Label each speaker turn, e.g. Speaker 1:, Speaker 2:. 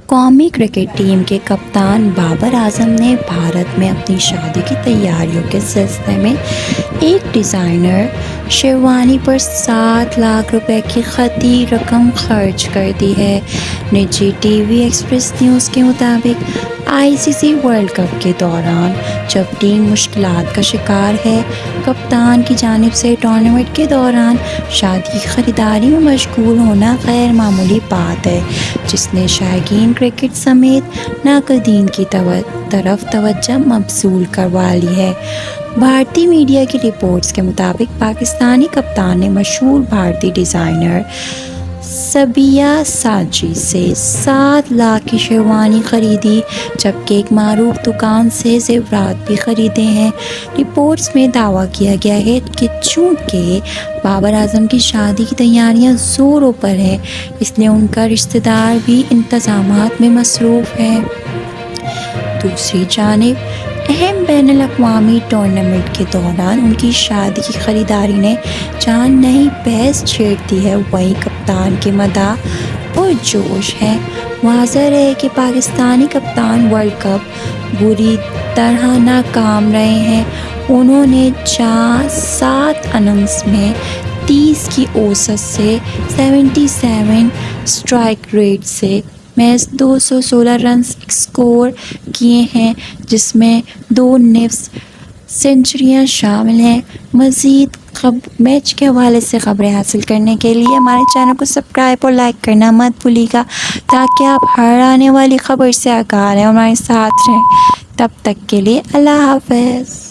Speaker 1: قومی cricket team کے کپتان بابر اعظم نے بھارت میں اپنی شادی کی تیاریوں کے سلسلے میں ایک ڈیزائنر شیروانی پر 7 لاکھ روپے کی خطی رقم خرچ کر دی ہے۔ نجی ٹی وی ایکسپریس نیوز کے مطابق ICC ورلڈ کپ کے دوران جب ٹیم مشکلات کا شکار ہے، کپتان کی جانب سے ٹورنامنٹ کے دوران شادی کی خریداری میں مشغول ہونا غیر معمولی بات ہے، جس نے شائقین کرکٹ سمیت ناقدین کی طرف توجہ مبذول کروا لی ہے۔ بھارتی میڈیا کی رپورٹس کے مطابق پاکستانی کپتان نے مشہور بھارتی ڈیزائنر صبیہ ساجی سے 7 لاکھ کی شیروانی خریدی، جبکہ ایک معروف دکان سے زیورات بھی خریدے ہیں۔ رپورٹس میں دعویٰ کیا گیا ہے کہ چونکہ بابر اعظم کی شادی کی تیاریاں زوروں پر ہیں، اس لیے ان کا رشتہ دار بھی انتظامات میں مصروف ہے۔ دوسری جانب اہم بین الاقوامی ٹورنامنٹ کے دوران ان کی شادی کی خریداری نے جہاں نئی بحث چھیڑ دی ہے، وہیں کپتان کے مداح پرجوش ہیں۔ واضح ہے کہ پاکستانی کپتان ورلڈ کپ بری طرح ناکام رہے ہیں۔ انہوں نے جہاں 7 اننگز میں 30 کی اوسط سے 77 اسٹرائک ریٹ سے محض 216 رنز اسکور کیے ہیں، جس میں 2 نصف سنچریاں شامل ہیں۔ مزید میچ کے حوالے سے خبریں حاصل کرنے کے لیے ہمارے چینل کو سبسکرائب اور لائک کرنا مت بھولیے گا، تاکہ آپ ہر آنے والی خبر سے آگاہ رہیں اور ہمارے ساتھ رہیں۔ تب تک کے لیے اللہ حافظ۔